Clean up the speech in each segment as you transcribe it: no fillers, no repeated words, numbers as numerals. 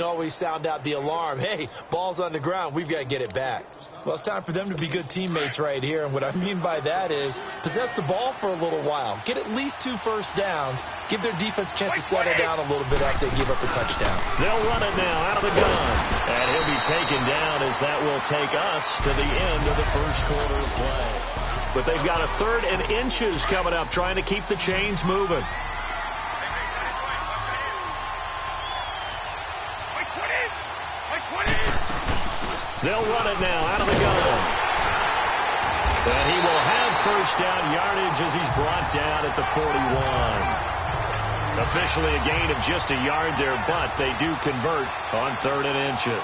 always sound out the alarm. Hey, ball's on the ground. We've got to get it back. Well, it's time for them to be good teammates right here. And what I mean by that is possess the ball for a little while. Get at least 2 first downs. Give their defense a chance to settle down a little bit after they give up a touchdown. They'll run it now out of the gun. And he'll be taken down as that will take us to the end of the first quarter of play. But they've got a 3rd and inches coming up, trying to keep the chains moving. They'll run it now out of the gun. And he will have first down yardage as he's brought down at the 41. Officially a gain of just a yard there, but they do convert on 3rd and inches.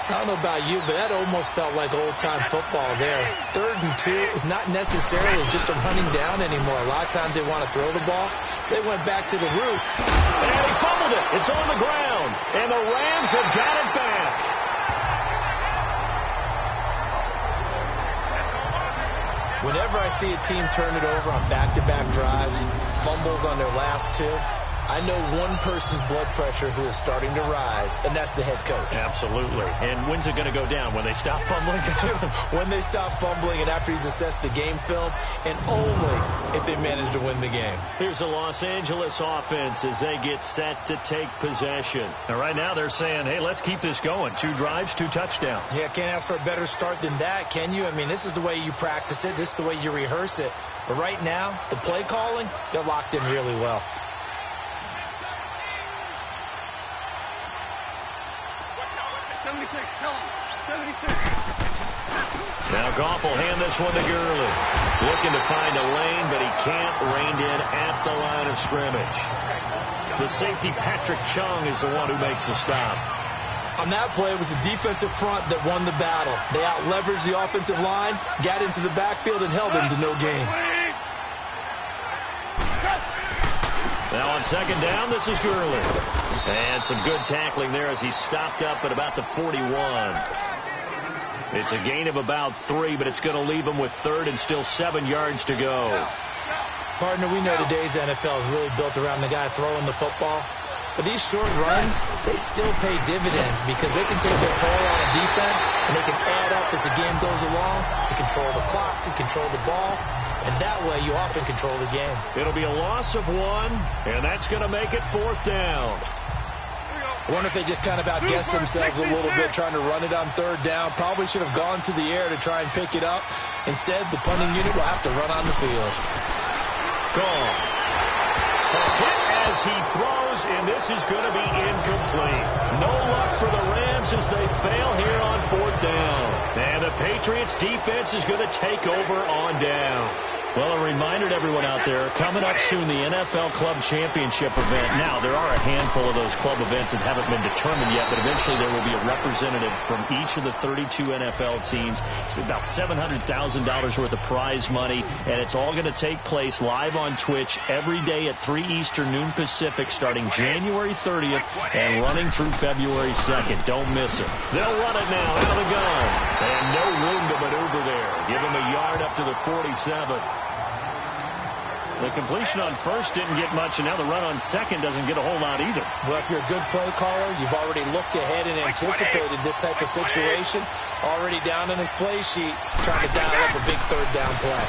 I don't know about you, but that almost felt like old-time football there. 3rd and 2 is not necessarily just a running down anymore. A lot of times they want to throw the ball. They went back to the roots. And he fumbled it. It's on the ground. And the Rams have got it back. Whenever I see a team turn it over on back-to-back drives, fumbles on their last 2, I know one person's blood pressure who is starting to rise, and that's the head coach. Absolutely. And when's it going to go down? When they stop fumbling? When they stop fumbling and after he's assessed the game film, and only if they manage to win the game. Here's the Los Angeles offense as they get set to take possession. And right now they're saying, hey, let's keep this going. 2 drives, 2 touchdowns. Yeah, can't ask for a better start than that, can you? I mean, this is the way you practice it. This is the way you rehearse it. But right now, the play calling, they're locked in really well. Now Goff will hand this one to Gurley. Looking to find a lane, but he can't. Reined in at the line of scrimmage. The safety, Patrick Chung, is the one who makes the stop. On that play, it was the defensive front that won the battle. They out-leveraged the offensive line, got into the backfield, and held them to no gain. Now on 2nd down, this is Gurley. And some good tackling there as he stopped up at about the 41. It's a gain of about 3, but it's going to leave him with 3rd and still 7 yards to go. Partner, we know today's NFL is really built around the guy throwing the football. But these short runs, they still pay dividends because they can take their toll on a defense and they can add up as the game goes along. You control the clock, you control the ball, and that way you often control the game. It'll be a loss of 1, and that's going to make it 4th down. I wonder if they just kind of outguessed themselves a little bit trying to run it on 3rd down. Probably should have gone to the air to try and pick it up. Instead, the punting unit will have to run on the field. Gone. A hit as he throws, and this is going to be incomplete. No luck for the Rams as they fail here on 4th down. And the Patriots defense is going to take over on down. Well, a reminder to everyone out there, coming up soon, the NFL Club Championship event. Now, there are a handful of those club events that haven't been determined yet, but eventually there will be a representative from each of the 32 NFL teams. It's about $700,000 worth of prize money, and it's all going to take place live on Twitch every day at 3 Eastern, noon Pacific, starting January 30th and running through February 2nd. Don't miss it. They'll run it now out of the gun, and no room to maneuver there. Give him a yard up to the 47. The completion on 1st didn't get much, and now the run on 2nd doesn't get a whole lot either. Well, if you're a good play caller, you've already looked ahead and anticipated this type of situation. Already down on his play sheet, trying to dial up a big 3rd down play.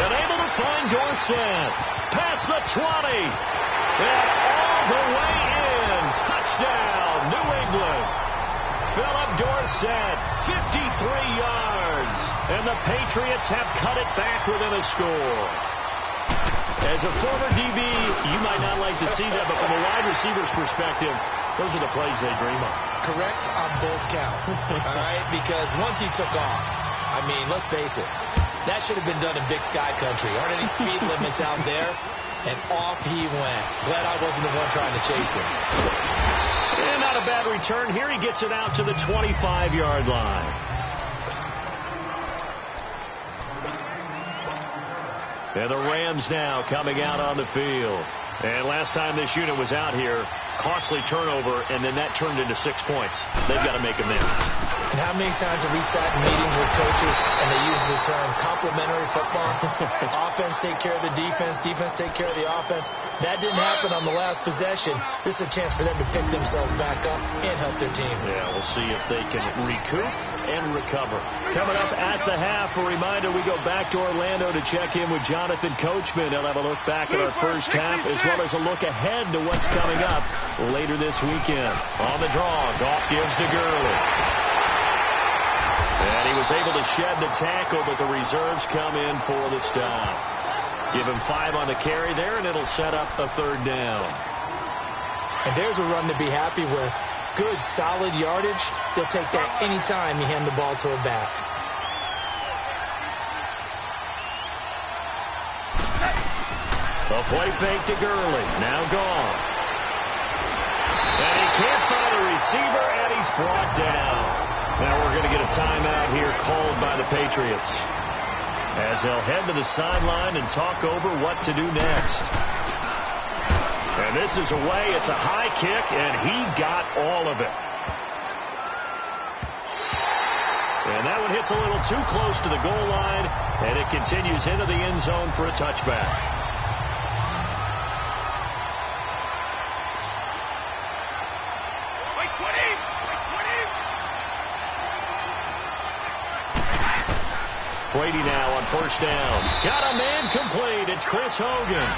And able to find Dorsett. Past the 20. And all the way in. Touchdown, New England. Philip Dorsett, 53 yards. And the Patriots have cut it back within a score. As a former DB, you might not like to see that, but from a wide receiver's perspective, those are the plays they dream of. Correct on both counts. All right? Because once he took off, I mean, let's face it, that should have been done in Big Sky Country. Aren't any speed limits out there? And off he went. Glad I wasn't the one trying to chase him. And not a bad return. Here he gets it out to the 25-yard line. And the Rams now coming out on the field. And last time this unit was out here, costly turnover, and then that turned into 6 points. They've got to make amends. And how many times have we sat in meetings with coaches and they use the term complementary football? Offense take care of the defense, defense take care of the offense. That didn't happen on the last possession. This is a chance for them to pick themselves back up and help their team. Yeah, we'll see if they can recoup and recover. Coming up at the half, a reminder, we go back to Orlando to check in with Jonathan Coachman. He'll have a look back at our first half as well as a look ahead to what's coming up later this weekend. On the draw, Goff gives to Gurley. And he was able to shed the tackle, but the reserves come in for the stop. Give him 5 on the carry there, and it'll set up a 3rd down. And there's a run to be happy with. Good, solid yardage. They'll take that anytime you hand the ball to a back. A play fake to Gurley. Now gone. And he can't find a receiver, and he's brought down. Now we're going to get a timeout here called by the Patriots as they'll head to the sideline and talk over what to do next. And this is away. It's a high kick, and he got all of it. And that one hits a little too close to the goal line, and it continues into the end zone for a touchback. Brady now on 1st down. Got a man complete. It's Chris Hogan.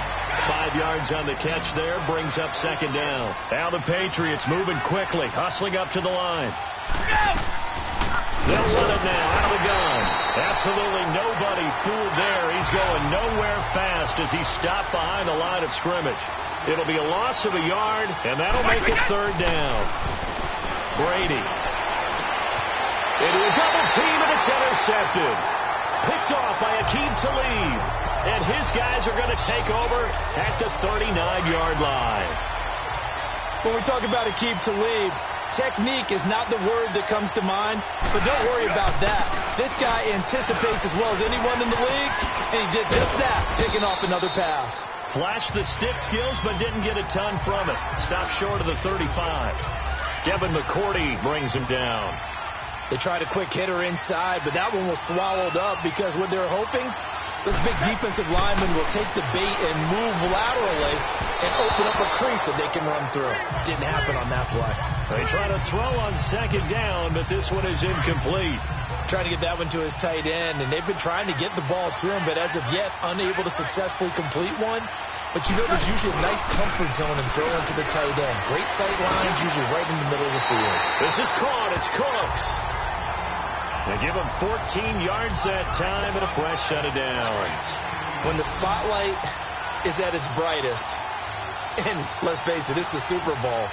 5 yards on the catch there. Brings up 2nd down. Now the Patriots moving quickly. Hustling up to the line. They'll run it now out of the gun. Absolutely nobody fooled there. He's going nowhere fast as he's stopped behind the line of scrimmage. It'll be a loss of a yard, and that'll make it 3rd down. Brady. Into a double team, and it's intercepted. Picked off by Aqib Talib. And his guys are going to take over at the 39-yard line. When we talk about Aqib Talib, technique is not the word that comes to mind, but don't worry about that. This guy anticipates as well as anyone in the league, and he did just that, picking off another pass. Flashed the stick skills, but didn't get a ton from it. Stopped short of the 35. Devin McCourty brings him down. They tried a quick hitter inside, but that one was swallowed up because what they're hoping, this big defensive lineman will take the bait and move laterally and open up a crease that they can run through. Didn't happen on that play. They try to throw on 2nd down, but this one is incomplete. Trying to get that one to his tight end, and they've been trying to get the ball to him, but as of yet, unable to successfully complete one. But you know there's usually a nice comfort zone in throwing to the tight end. Great sight lines, usually right in the middle of the field. This is caught. It's Cooks. They give him 14 yards that time and a fresh set of downs. When the spotlight is at its brightest, and let's face it, it's the Super Bowl,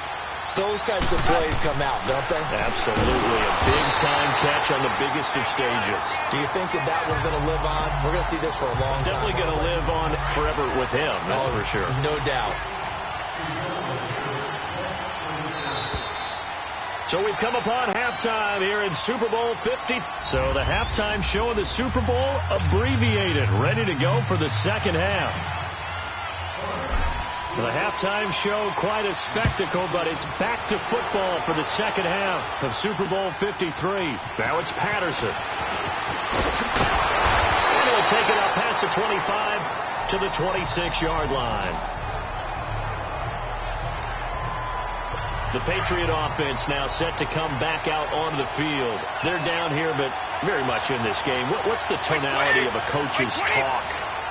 those types of plays come out, don't they? Absolutely. A big-time catch on the biggest of stages. Do you think that one's going to live on? We're going to see this for a long time. Definitely going to live on forever with him, that's for sure. No doubt. So we've come upon halftime here in Super Bowl 50. So the halftime show of the Super Bowl abbreviated, ready to go for the 2nd half. The halftime show, quite a spectacle, but it's back to football for the 2nd half of Super Bowl 53. Now it's Patterson. And he'll take it up past the 25 to the 26-yard line. The Patriot offense now set to come back out onto the field. They're down here, but very much in this game. What's the tonality of a coach's talk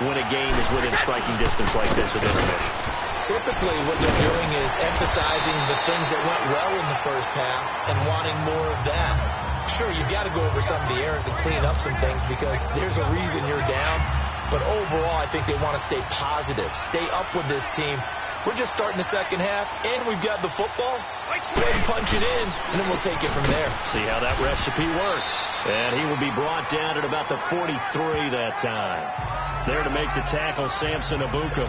when a game is within striking distance like this with intermission? Typically, what they're doing is emphasizing the things that went well in the first half and wanting more of that. Sure, you've got to go over some of the errors and clean up some things because there's a reason you're down. But overall, I think they want to stay positive, stay up with this team. We're just starting the 2nd half, and we've got the football. Let's go ahead and punch it in, and then we'll take it from there. See how that recipe works. And he will be brought down at about the 43 that time. There to make the tackle, Samson Abuka.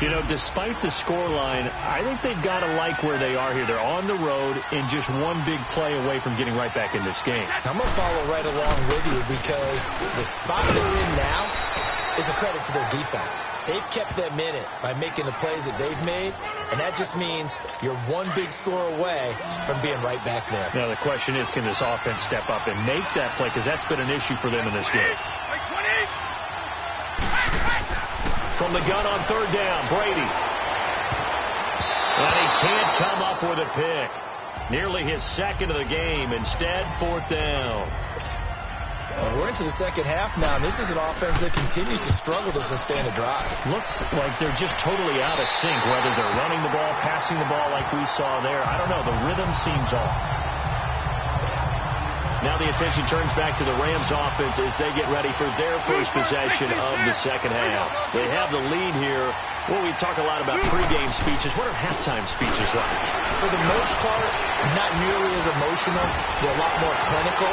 You know, despite the scoreline, I think they've got to like where they are here. They're on the road and just one big play away from getting right back in this game. I'm going to follow right along with you because the spot they're in now, is a credit to their defense. They've kept them in it by making the plays that they've made, and that just means you're one big score away from being right back there. Now, the question is, can this offense step up and make that play? Because that's been an issue for them in this game. From the gun on third down, Brady. And he can't come up with a pick. Nearly his second of the game. Instead, fourth down. Well, we're into the second half now, and this is an offense that continues to struggle to sustain a drive. Looks like they're just totally out of sync, whether they're running the ball, passing the ball like we saw there. I don't know. The rhythm seems off. Now the attention turns back to the Rams offense as they get ready for their first possession of the second half. They have the lead here. Well, we talk a lot about pregame speeches. What are halftime speeches like? For the most part, not nearly as emotional. They're a lot more clinical.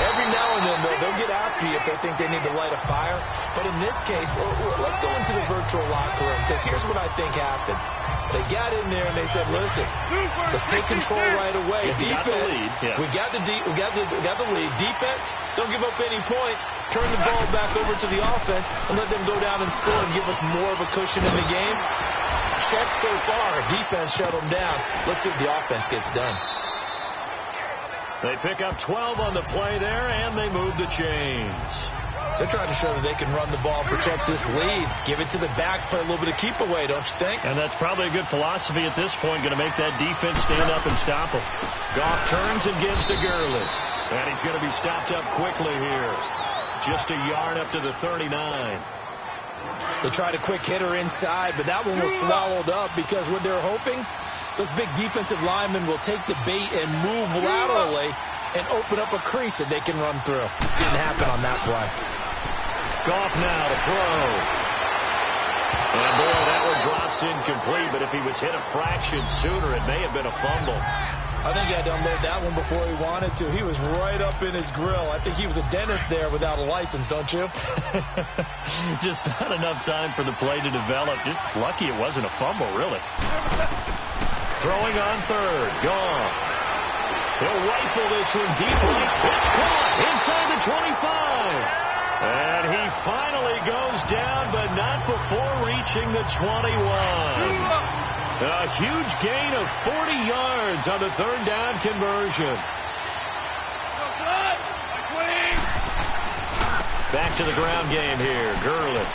Every now and then, they'll get after you if they think they need to light a fire. But in this case, let's go into the virtual locker room, because here's what I think happened. They got in there and they said, listen, let's take control right away. Defense, we got the lead. Defense, don't give up any points. Turn the ball back over to the offense and let them go down and score and give us more of a cushion in the game. Check so far. Defense shut them down. Let's see if the offense gets done. They pick up 12 on the play there, and they move the chains. They're trying to show that they can run the ball, protect this lead, give it to the backs, play a little bit of keep away, don't you think? And that's probably a good philosophy at this point, going to make that defense stand up and stop them. Goff turns and gives to Gurley. And he's going to be stopped up quickly here. Just a yard up to the 39. They tried a quick hitter inside, but that one was swallowed up because what they're hoping, those big defensive linemen will take the bait and move laterally and open up a crease that they can run through. Didn't happen on that play. Goff now to throw. And boy, that one drops incomplete, but if he was hit a fraction sooner, it may have been a fumble. I think he had to unload that one before he wanted to. He was right up in his grill. I think he was a dentist there without a license, don't you? Just not enough time for the play to develop. Just lucky it wasn't a fumble, really. Throwing on third. Gone. He'll rifle this one deep right. It's caught inside the 25. And he finally goes down, but not before reaching the 21. A huge gain of 40 yards on the third down conversion. Back to the ground game here. Gurley.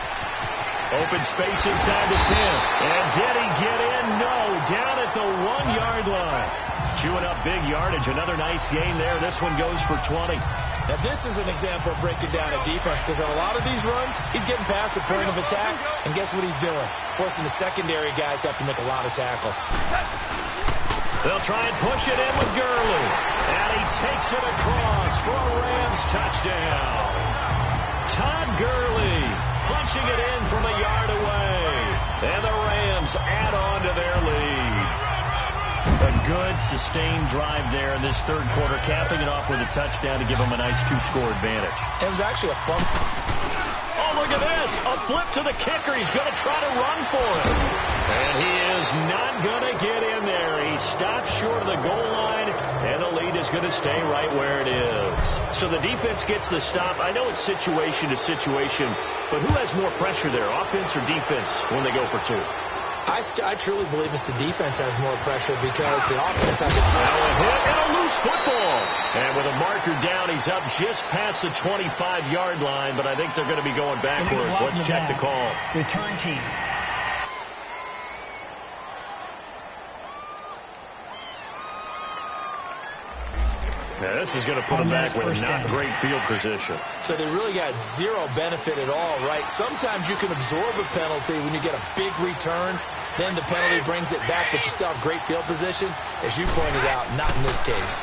Open space inside the 10. And did he get in? No. Down at the 1-yard line. Chewing up big yardage. Another nice gain there. This one goes for 20. Now, this is an example of breaking down a defense, because on a lot of these runs, he's getting past the point of attack, and guess what he's doing? Forcing the secondary guys to have to make a lot of tackles. They'll try and push it in with Gurley. And he takes it across for a Rams touchdown. Todd Gurley punching it in from a yard away. And the Rams add on to their lead. A good, sustained drive there in this third quarter, capping it off with a touchdown to give them a nice 2-score advantage. It was actually a fun. Oh, look at this. A flip to the kicker. He's going to try to run for it. And he is not going to get in there. He stops short of the goal line, and the lead is going to stay right where it is. So the defense gets the stop. I know it's situation to situation, but who has more pressure there, offense or defense, when they go for two? I truly believe it's the defense has more pressure because the offense has a hit and a loose football. And with a marker down, he's up just past the 25-yard line, but I think they're going to be going backwards. Let's check the call. Return team. Now, this is going to put them back with not great field position. So they really got zero benefit at all, right? Sometimes you can absorb a penalty when you get a big return. Then the penalty brings it back, but you still have great field position. As you pointed out, not in this case.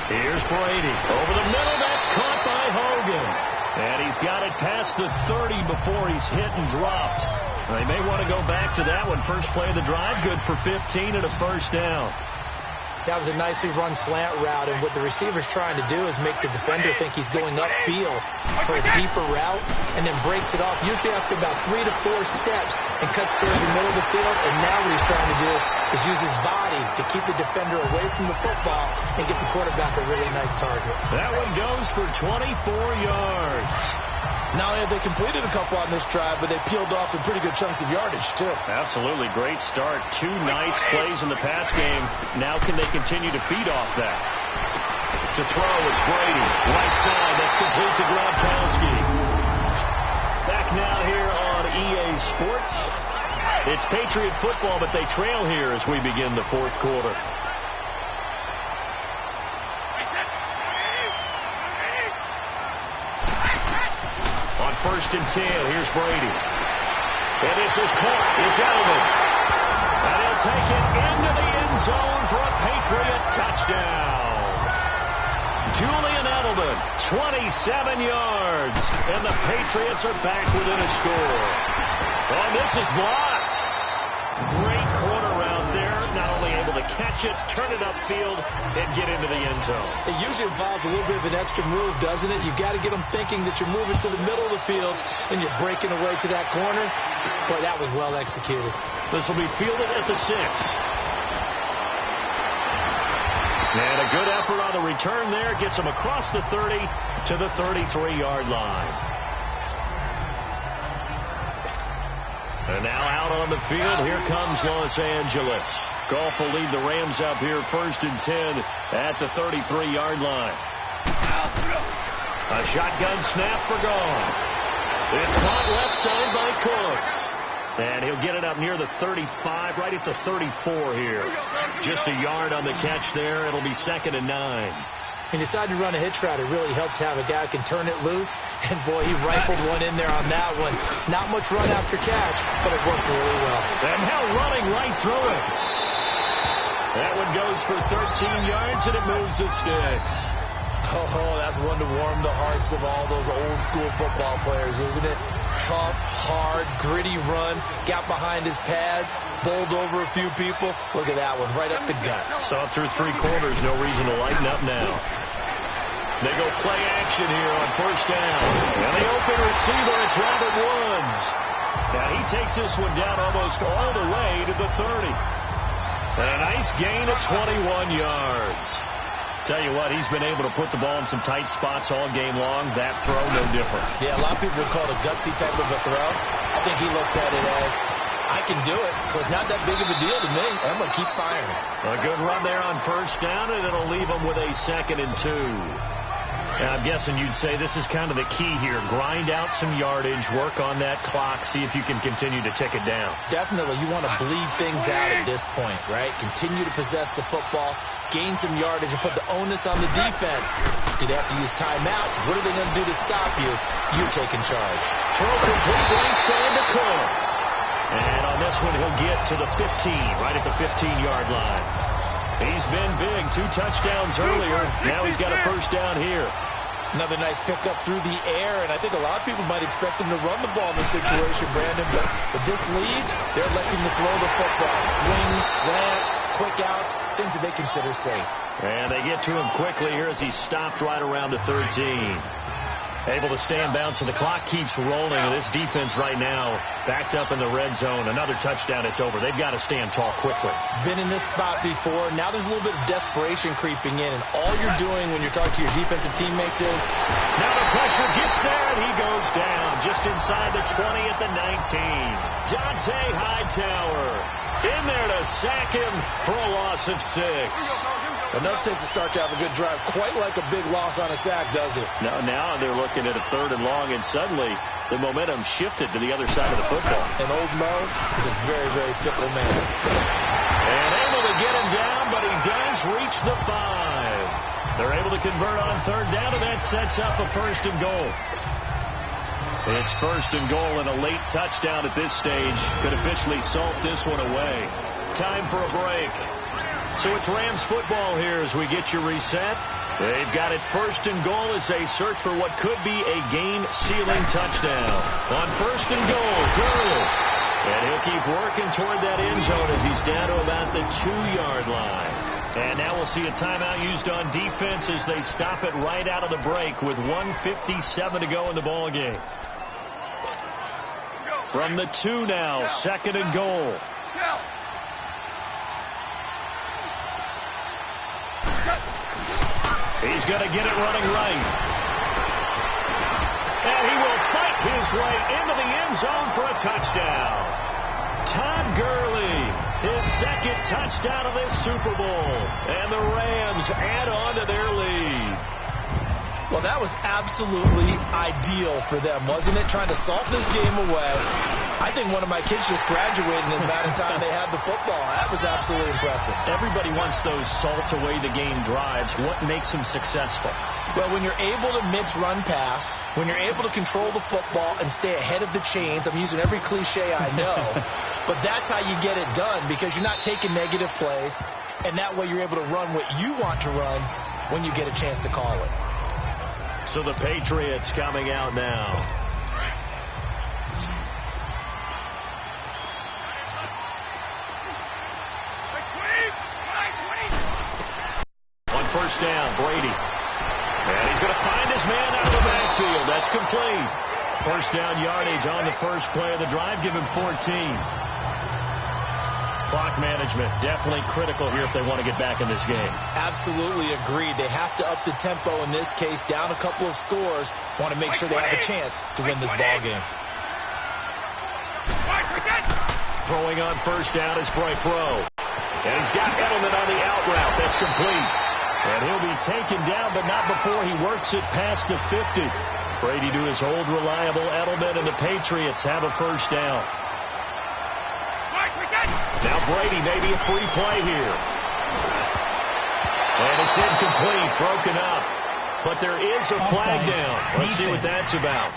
Here's Brady. Over the middle, that's caught by Hogan. And he's got it past the 30 before he's hit and dropped. They may want to go back to that one. First play of the drive, good for 15 and a first down. That was a nicely run slant route, and what the receiver's trying to do is make the defender think he's going upfield for a deeper route and then breaks it off, usually after about 3 to 4 steps, and cuts towards the middle of the field. And now what he's trying to do is use his body to keep the defender away from the football and get the quarterback a really nice target. That one goes for 24 yards. Not only have they completed a couple on this drive, but they peeled off some pretty good chunks of yardage, too. Absolutely. Great start. 2 nice plays in the pass game. Now can they continue to feed off that? To throw is Brady. Right side. That's complete to Gronkowski. Back now here on EA Sports. It's Patriot football, but they trail here as we begin the fourth quarter. On 1st and 10, here's Brady. And this is caught. It's Edelman. And he'll take it into the end zone for a Patriot touchdown. Julian Edelman, 27 yards. And the Patriots are back within a score. Oh, this is blocked. Great corner route there. Not only able to catch it, turn it upfield, and get into the end zone. It usually involves a little bit of an extra move, doesn't it? You've got to get them thinking that you're moving to the middle of the field and you're breaking away to that corner. Boy, that was well executed. This will be fielded at the 6. And a good effort on the return there. Gets him across the 30 to the 33-yard line. And now out on the field, here comes Los Angeles. Goff will lead the Rams up here 1st and 10 at the 33-yard line. A shotgun snap for Goff. It's caught left side by Cooks. And he'll get it up near the 35, right at the 34 here. Just a yard on the catch there. It'll be 2nd and 9. He decided to run a hitch route. It really helped to have a guy who can turn it loose. And, boy, he rifled one in there on that one. Not much run after catch, but it worked really well. And now running right through it. That one goes for 13 yards, and it moves the sticks. Oh, that's one to warm the hearts of all those old-school football players, isn't it? Tough, hard, gritty run. Got behind his pads, bowled over a few people. Look at that one, right up the gut. Saw through 3 quarters. No reason to lighten up now. They go play action here on 1st down. And the open receiver, it's Robert Woods. Now he takes this one down almost all the way to the 30. And a nice gain of 21 yards. Tell you what, he's been able to put the ball in some tight spots all game long. That throw, no different. Yeah, a lot of people would call it a gutsy type of a throw. I think he looks at it as, I can do it, so it's not that big of a deal to me. I'm going to keep firing. A good run there on 1st down, and it'll leave him with a 2nd and 2. Now, I'm guessing you'd say this is kind of the key here. Grind out some yardage, work on that clock, see if you can continue to tick it down. Definitely. You want to bleed things out at this point, right? Continue to possess the football, gain some yardage, and put the onus on the defense. Do they have to use timeouts? What are they going to do to stop you? You're taking charge. Throw complete right side to Cooks. And on this one, he'll get to the 15, right at the 15-yard line. He's been big. 2 touchdowns earlier. Now he's got a 1st down here. Another nice pickup through the air, and I think a lot of people might expect him to run the ball in this situation, Brandon, but with this lead, they're electing to throw the football. Swings, slants, quick outs, things that they consider safe. And they get to him quickly here as he's stopped right around the 13. Able to stay in bounds, and the clock keeps rolling. And this defense right now backed up in the red zone. Another touchdown, it's over. They've got to stand tall quickly. Been in this spot before. Now there's a little bit of desperation creeping in, and all you're doing when you're talking to your defensive teammates is, now the pressure gets there, and he goes down just inside the 20 at the 19. Dante Hightower in there to sack him for a loss of 6. Enough takes a start to have a good drive. Quite like a big loss on a sack, does it? Now they're looking at a 3rd and long, and suddenly the momentum shifted to the other side of the football. And old Mo is a very, very fickle man. And able to get him down, but he does reach the 5. They're able to convert on 3rd down, and that sets up a 1st and goal. It's 1st and goal, and a late touchdown at this stage could officially salt this one away. Time for a break. So it's Rams football here as we get you reset. They've got it 1st and goal as they search for what could be a game-sealing touchdown. On 1st and goal, Gurley. And he'll keep working toward that end zone as he's down to about the 2-yard line. And now we'll see a timeout used on defense as they stop it right out of the break with 1:57 to go in the ball game. From the 2 now, 2nd and goal. He's going to get it running right. And he will fight his way into the end zone for a touchdown. Todd Gurley, his second touchdown of this Super Bowl. And the Rams add on to their lead. Well, that was absolutely ideal for them, wasn't it? Trying to salt this game away. I think one of my kids just graduated in about the time they had the football. That was absolutely impressive. Everybody wants those salt-away-the-game drives. What makes them successful? Well, when you're able to mix run-pass, when you're able to control the football and stay ahead of the chains, I'm using every cliche I know, but that's how you get it done because you're not taking negative plays, and that way you're able to run what you want to run when you get a chance to call it. So the Patriots coming out now. On first down, Brady. And he's going to find his man out of the backfield. That's complete. First down yardage on the first play of the drive. Give him 14. Clock management definitely critical here if they want to get back in this game. Absolutely agreed. They have to up the tempo in this case, down a couple of scores. Want to make sure they have a chance to win this ball game. Throwing on first down is Bryce Rowe. And he's got Edelman on the out route. That's complete. And he'll be taken down, but not before he works it past the 50. Brady to his old reliable Edelman, and the Patriots have a first down. Now Brady, maybe a free play here. And it's incomplete, broken up. But there is a flag down. Let's see what that's about.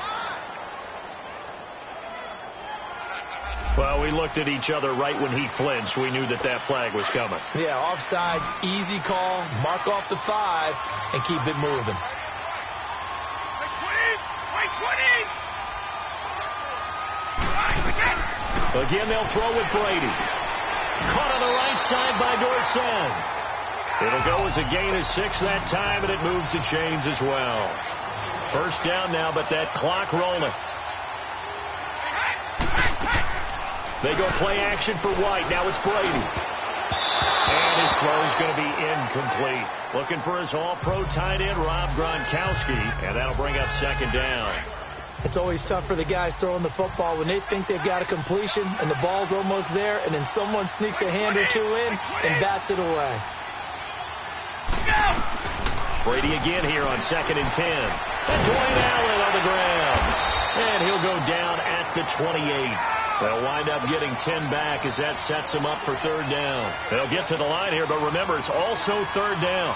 Well, we looked at each other right when he flinched. We knew that that flag was coming. Yeah, offsides, easy call. Mark off the 5 and keep it moving. Again, they'll throw with Brady. Caught on the right side by Dorsett. It'll go as a gain of 6 that time, and it moves the chains as well. First down now, but that clock rolling. They go play action for White. Now it's Brady. And his throw is going to be incomplete. Looking for his all-pro tight end, Rob Gronkowski. And that'll bring up second down. It's always tough for the guys throwing the football when they think they've got a completion and the ball's almost there, and then someone sneaks a hand or two in and bats it away. Brady again here on 2nd and 10. And Dwayne Allen on the ground. And he'll go down at the 28. They'll wind up getting 10 back as that sets them up for third down. They'll get to the line here, but remember, it's also third down.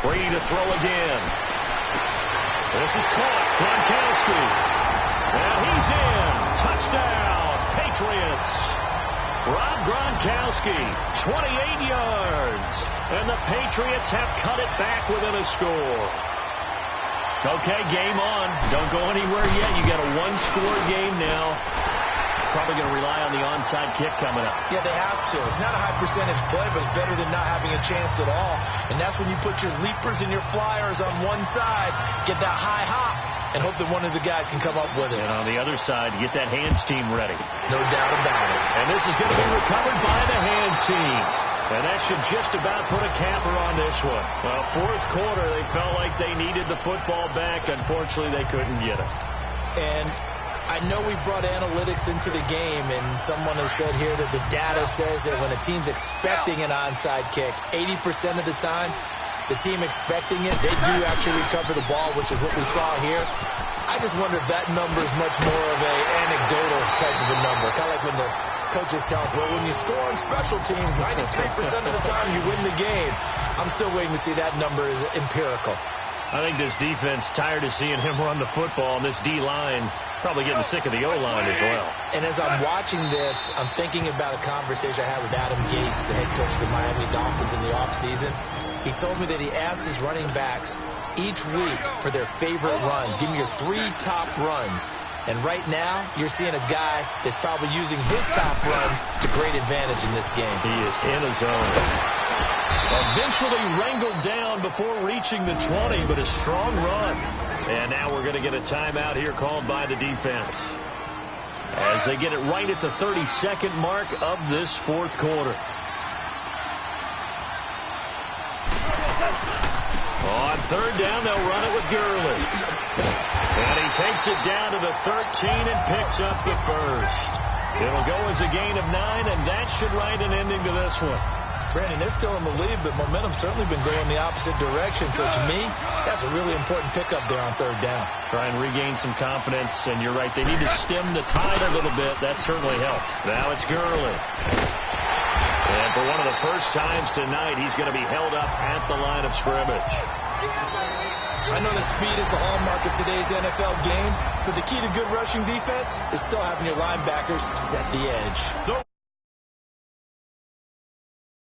Brady to throw again. This is caught. Gronkowski. Now he's in. Touchdown, Patriots. Rob Gronkowski, 28 yards. And the Patriots have cut it back within a score. Okay, game on. Don't go anywhere yet. You got a one-score game now. Probably going to rely on the onside kick coming up. Yeah, they have to. It's not a high percentage play, but it's better than not having a chance at all. And that's when you put your leapers and your flyers on one side, get that high hop, and hope that one of the guys can come up with it. And on the other side, get that hands team ready. No doubt about it. And this is going to be recovered by the hands team. And that should just about put a capper on this one. Well, fourth quarter, they felt like they needed the football back. Unfortunately, they couldn't get it. And I know we brought analytics into the game, and someone has said here that the data says that when a team's expecting an onside kick, 80% of the time, the team expecting it, they do actually recover the ball, which is what we saw here. I just wonder if that number is much more of a anecdotal type of a number. Kind of like when the coaches tell us, well, when you score on special teams, 93% of the time you win the game. I'm still waiting to see that number is empirical. I think this defense tired of seeing him run the football, and this D-line probably getting sick of the O-line as well. And as I'm watching this, I'm thinking about a conversation I had with Adam Gase, the head coach of the Miami Dolphins in the offseason. He told me that he asked his running backs each week for their favorite runs. Give me your 3 top runs. And right now, you're seeing a guy that's probably using his top runs to great advantage in this game. He is in a zone. Eventually wrangled down before reaching the 20, but a strong run. And now we're going to get a timeout here called by the defense, as they get it right at the 32nd mark of this fourth quarter. On third down, they'll run it with Gurley. And he takes it down to the 13 and picks up the first. It'll go as a gain of 9, and that should write an ending to this one. Brandon, they're still in the lead, but momentum's certainly been going the opposite direction. So to me, that's a really important pickup there on third down. Try and regain some confidence, and you're right. They need to stem the tide a little bit. That certainly helped. Now it's Gurley. And for one of the first times tonight, he's going to be held up at the line of scrimmage. I know that speed is the hallmark of today's NFL game, but the key to good rushing defense is still having your linebackers set the edge.